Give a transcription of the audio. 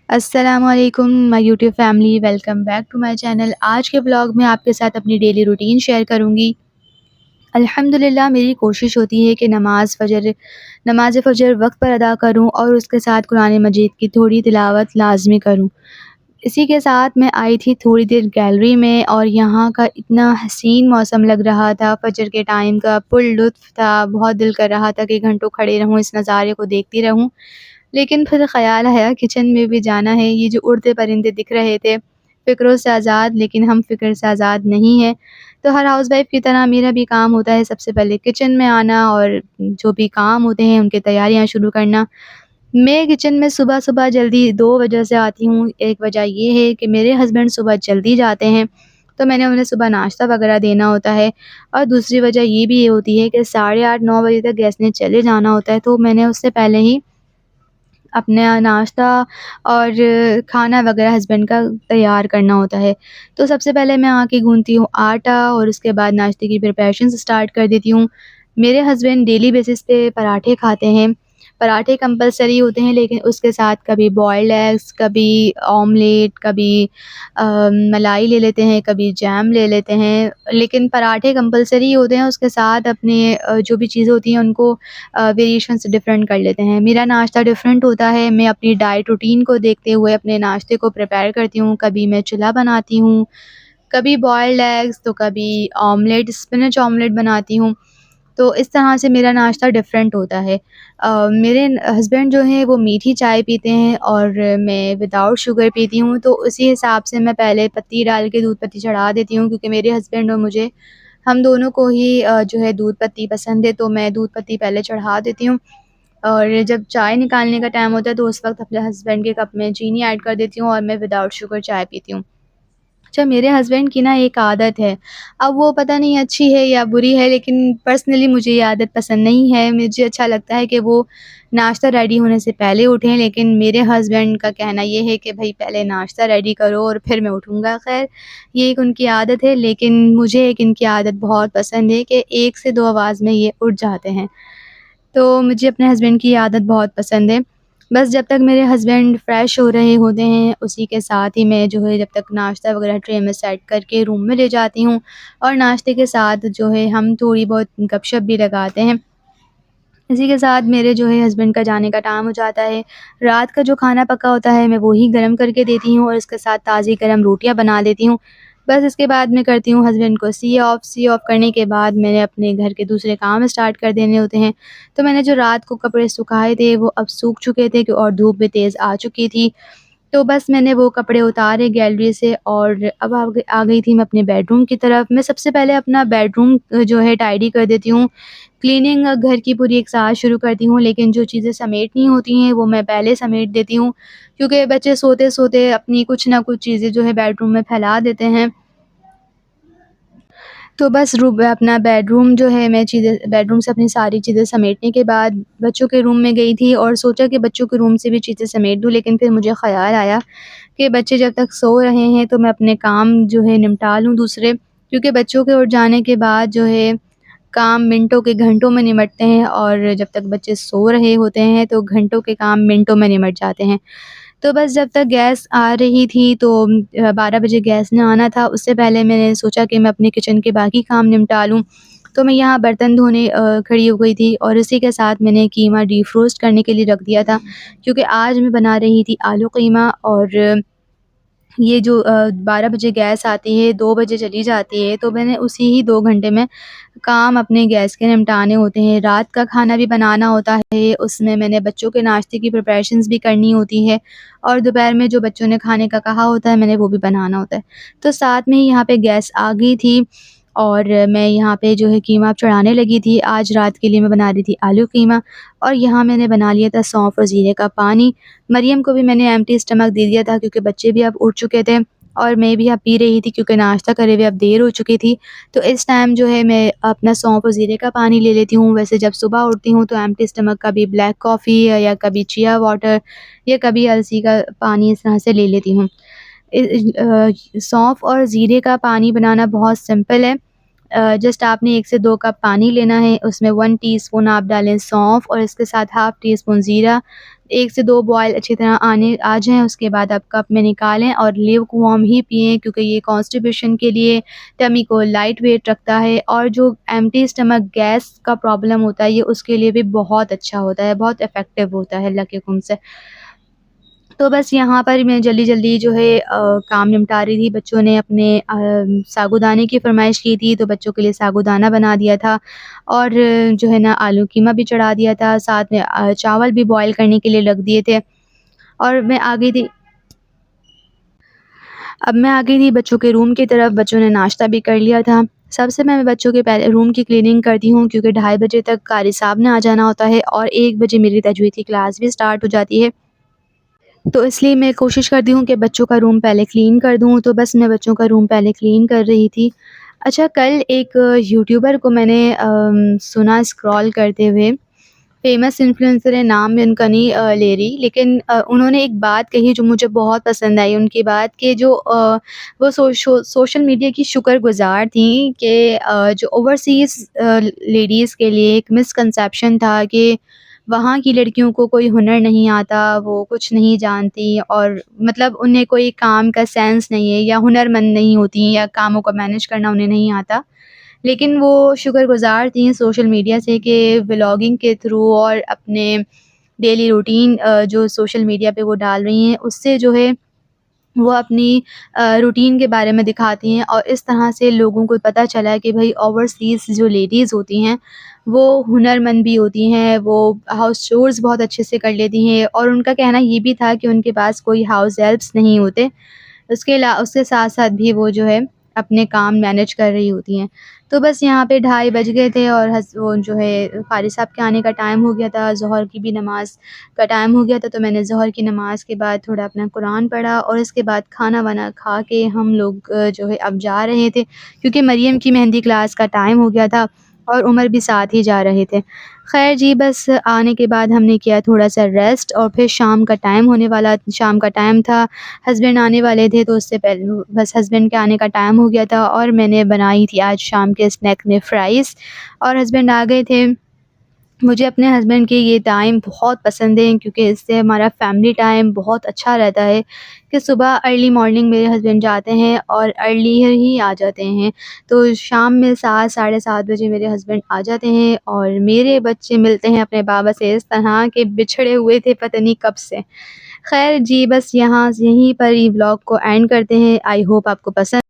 अस्सलामुअलैकुम my YouTube family, welcome back to my channel. आज के ब्लॉग में आपके साथ अपनी डेली रूटीन शेयर करूंगी। अल्हम्दुलिल्लाह मेरी कोशिश होती है कि नमाज फ़जर वक्त पर अदा करूं और उसके साथ कुरान मजीद की थोड़ी तिलावत लाजमी करूं। इसी के साथ मैं आई थी थोड़ी देर गैलरी में और यहाँ का इतना हसीन मौसम लग रहा था। फ़जर के टाइम का पुरलुत्फ़ था। बहुत दिल कर रहा था कि घंटों खड़े रहूं, इस नज़ारे को देखती रहूं। लेकिन फिर ख़्याल आया किचन में भी जाना है। ये जो उड़ते परिंदे दिख रहे थे, फ़िक्रों से आज़ाद, लेकिन हम फ़िक्र से आज़ाद नहीं हैं। तो हर हाउसवाइफ़ की तरह मेरा भी काम होता है सबसे पहले किचन में आना और जो भी काम होते हैं उनकी तैयारियाँ शुरू करना। मैं किचन में सुबह-सुबह जल्दी 2 वजह से आती हूँ। एक वजह ये है कि मेरे हस्बैंड सुबह जल्दी जाते हैं, तो मैंने उन्हें सुबह नाश्ता वग़ैरह देना होता है। और दूसरी वजह ये भी होती है कि साढ़े 8-9 बजे तक गेस्ट ने चले जाना होता है, तो मैंने उससे पहले ही अपना नाश्ता और खाना वगैरह हस्बैंड का तैयार करना होता है। तो सबसे पहले मैं आके गूँथती हूँ आटा और उसके बाद नाश्ते की प्रिपरेशंस स्टार्ट कर देती हूँ। मेरे हस्बैंड डेली बेसिस पे पराठे खाते हैं। पराठे कंपल्सरी होते हैं, लेकिन उसके साथ कभी बॉइल्ड एग्स, कभी ऑमलेट, कभी मलाई ले लेते हैं, कभी जैम ले लेते हैं। लेकिन पराठे कंपल्सरी होते हैं, उसके साथ अपने जो भी चीज़ें होती हैं उनको वेरिएशंस डिफरेंट कर लेते हैं। मेरा नाश्ता डिफरेंट होता है। मैं अपनी डाइट रूटीन को देखते हुए अपने नाश्ते को प्रिपेयर करती हूँ। कभी मैं चिल्ला बनाती हूँ, कभी बॉइल्ड एग्स, तो कभी ऑमलेट, स्पिनच ऑमलेट बनाती हूँ। तो इस तरह से मेरा नाश्ता डिफरेंट होता है। मेरे हस्बैंड जो हैं वो मीठी चाय पीते हैं और मैं विदाउट शुगर पीती हूँ, तो उसी हिसाब से मैं पहले पत्ती डाल के दूध पत्ती चढ़ा देती हूँ, क्योंकि मेरे हस्बैंड और मुझे, हम दोनों को ही जो है दूध पत्ती पसंद है, तो मैं दूध पत्ती पहले चढ़ा देती हूँ। और जब चाय निकालने का टाइम होता है तो उस वक़्त अपने हस्बैंड के कप में चीनी ऐड कर देती हूँ और मैं विदाउट शुगर चाय पीती हूँ। अच्छा, मेरे हस्बैंड की ना एक आदत है, अब वो पता नहीं अच्छी है या बुरी है, लेकिन पर्सनली मुझे ये आदत पसंद नहीं है। मुझे अच्छा लगता है कि वो नाश्ता रेडी होने से पहले उठें, लेकिन मेरे हस्बैंड का कहना ये है कि भई पहले नाश्ता रेडी करो और फिर मैं उठूँगा। ख़ैर, ये एक उनकी आदत है, लेकिन मुझे एक इनकी आदत बहुत पसंद है कि 1 से 2 आवाज़ में ये उठ जाते हैं। तो मुझे अपने हस्बैंड की ये आदत बहुत पसंद है। बस जब तक मेरे हस्बैंड फ्रेश हो रहे होते हैं, उसी के साथ ही मैं जो है जब तक नाश्ता वग़ैरह ट्रे में सेट करके रूम में ले जाती हूँ और नाश्ते के साथ जो है हम थोड़ी बहुत गपशप भी लगाते हैं। इसी के साथ मेरे जो है हस्बैंड का जाने का टाइम हो जाता है। रात का जो खाना पका होता है मैं वो ही गरम करके देती हूँ और इसके साथ ताज़ी गरम रोटियाँ बना देती हूँ। बस इसके बाद मैं करती हूँ हस्बैंड को सी ऑफ करने के बाद मैंने अपने घर के दूसरे काम स्टार्ट कर देने होते हैं। तो मैंने जो रात को कपड़े सुखाए थे वो अब सूख चुके थे और धूप भी तेज़ आ चुकी थी। तो बस मैंने वो कपड़े उतारे गैलरी से और अब आ गई थी मैं अपने बेडरूम की तरफ। मैं सबसे पहले अपना बेडरूम जो है टाइडी कर देती हूँ। क्लीनिंग घर की पूरी एक साथ शुरू करती हूँ, लेकिन जो चीज़ें समेटनी होती हैं वो मैं पहले समेट देती हूँ, क्योंकि बच्चे सोते-सोते अपनी कुछ ना कुछ चीज़ें जो है बेडरूम में फैला देते हैं। तो बस अपना बेडरूम जो है मैं चीज़ें बेडरूम से अपनी सारी चीज़ें समेटने के बाद बच्चों के रूम में गई थी और सोचा कि बच्चों के रूम से भी चीज़ें समेट दूँ, लेकिन फिर मुझे ख़्याल आया कि बच्चे जब तक सो रहे हैं तो मैं अपने काम जो है निपटा लूँ दूसरे, क्योंकि बच्चों के उठ जाने के बाद जो है काम मिनटों के घंटों में निमटते हैं और जब तक बच्चे सो रहे होते हैं तो घंटों के काम मिनटों में निमट जाते हैं। तो बस जब तक गैस आ रही थी तो 12 बजे गैस ने आना था, उससे पहले मैंने सोचा कि मैं अपने किचन के बाकी काम निपटा लूँ। तो मैं यहाँ बर्तन धोने खड़ी हो गई थी और इसी के साथ मैंने कीमा डीफ्रोस्ट करने के लिए रख दिया था, क्योंकि आज मैं बना रही थी आलू कीमा। और ये जो 12 बजे गैस आती है, 2 बजे चली जाती है, तो मैंने उसी ही 2 घंटे में काम अपने गैस के निपटाने होते हैं। रात का खाना भी बनाना होता है, उसमें मैंने बच्चों के नाश्ते की प्रिपरेशंस भी करनी होती है और दोपहर में जो बच्चों ने खाने का कहा होता है मैंने वो भी बनाना होता है। तो साथ में ही यहाँ पे गैस आ गई थी और मैं यहाँ पे जो है कीमा चढ़ाने लगी थी। आज रात के लिए मैं बना रही थी आलू कीमा और यहाँ मैंने बना लिया था सौंफ और ज़ीरे का पानी। मरियम को भी मैंने एम्प्टी स्टमक दे दिया था, क्योंकि बच्चे भी अब उठ चुके थे और मैं भी अब पी रही थी, क्योंकि नाश्ता करे हुए अब देर हो चुकी थी। तो इस टाइम जो है मैं अपना सौंफ और ज़ीरे का पानी ले लेती हूँ। वैसे जब सुबह उठती हूँ तो एम्प्टी स्टमक कभी ब्लैक कॉफ़ी या कभी चिया वाटर या कभी अलसी का पानी इस तरह से ले लेती हूँ। सौंफ और ज़ीरे का पानी बनाना बहुत सिंपल है। जस्ट आपने 1 से 2 कप पानी लेना है, उसमें 1 टीस्पून आप डालें सौंफ और इसके साथ हाफ़ टी स्पून ज़ीरा। 1 से 2 बॉयल अच्छी तरह आने आ जाएँ, उसके बाद आप कप में निकालें और ल्यूकवार्म ही पिएँ, क्योंकि ये कॉन्स्टिपेशन के लिए, टमी को लाइट वेट रखता है और जो एम्प्टी स्टमक गैस का प्रॉब्लम होता है, ये उसके लिए भी बहुत अच्छा होता है, बहुत इफ़ेक्टिव होता है अल्लाह के हुक्म से। तो बस यहाँ पर मैं जल्दी-जल्दी जो है काम निपटा रही थी। बच्चों ने अपने साबूदाने की फ़रमाइश की थी, तो बच्चों के लिए साबूदाना बना दिया था और जो है ना आलू कीमा भी चढ़ा दिया था, साथ में चावल भी बॉयल करने के लिए रख दिए थे और मैं आ गई थी। अब मैं आ गई थी बच्चों के रूम की तरफ, बच्चों ने नाश्ता भी कर लिया था। सबसे मैं बच्चों के पहले रूम की क्लीनिंग करती हूँ, क्योंकि ढाई बजे तक कारी साहब ने आ जाना होता है और 1 बजे मेरी तजवीज़ की क्लास भी स्टार्ट हो जाती है। तो इसलिए मैं कोशिश करती हूँ कि बच्चों का रूम पहले क्लीन कर दूँ, तो बस मैं बच्चों का रूम पहले क्लीन कर रही थी। अच्छा, कल एक यूट्यूबर को मैंने सुना स्क्रॉल करते हुए, फ़ेमस इन्फ्लुएंसर है, नाम मैं उनका नहीं ले रही, लेकिन उन्होंने एक बात कही जो मुझे बहुत पसंद आई उनकी बात, कि जो वो सोशल मीडिया की शुक्रगुज़ार थीं कि जो ओवरसीज़ लेडीज़ के लिए एक मिसकंसेप्शन था कि वहाँ की लड़कियों को कोई हुनर नहीं आता, वो कुछ नहीं जानती और मतलब उन्हें कोई काम का सेंस नहीं है या हुनरमंद नहीं होती या कामों को मैनेज करना उन्हें नहीं आता। लेकिन वो शुक्रगुज़ार थीं सोशल मीडिया से कि व्लॉगिंग के थ्रू और अपने डेली रूटीन जो सोशल मीडिया पे वो डाल रही हैं, उससे जो है वो अपनी रूटीन के बारे में दिखाती हैं और इस तरह से लोगों को पता चला है कि भई ओवरसीज़ जो लेडीज़ होती हैं, वो हुनरमंद भी होती हैं, वो हाउस चोर्स बहुत अच्छे से कर लेती हैं और उनका कहना ये भी था कि उनके पास कोई हाउस हेल्प्स नहीं होते। उसके साथ-साथ भी वो जो है अपने काम मैनेज कर रही होती हैं। तो बस यहाँ पे ढाई बज गए थे और वो जो है क़ारी साहब के आने का टाइम हो गया था, ज़ोहर की भी नमाज़ का टाइम हो गया था, तो मैंने ज़ोहर की नमाज़ के बाद थोड़ा अपना कुरान पढ़ा और इसके बाद खाना-वाना खा के हम लोग जो है अब जा रहे थे, क्योंकि मरियम की मेहंदी क्लास का टाइम हो गया था और उमर भी साथ ही जा रहे थे। ख़ैर जी, बस आने के बाद हमने किया थोड़ा-सा रेस्ट और फिर शाम का टाइम था, हस्बैंड आने वाले थे, तो उससे पहले बस हस्बैंड के आने का टाइम हो गया था और मैंने बनाई थी आज शाम के स्नैक में फ्राइज़ और हस्बैंड आ गए थे। मुझे अपने हस्बैंड के ये टाइम बहुत पसंद है, क्योंकि इससे हमारा फैमिली टाइम बहुत अच्छा रहता है कि सुबह अर्ली मॉर्निंग मेरे हस्बैंड जाते हैं और अर्ली ही आ जाते हैं। तो शाम में 7 साढ़े 7 बजे मेरे हस्बैंड आ जाते हैं और मेरे बच्चे मिलते हैं अपने बाबा से इस तरह के बिछड़े हुए थे पता नहीं कब से। ख़ैर जी, बस यहीं पर ही व्लॉग को एंड करते हैं। आई होप आपको पसंद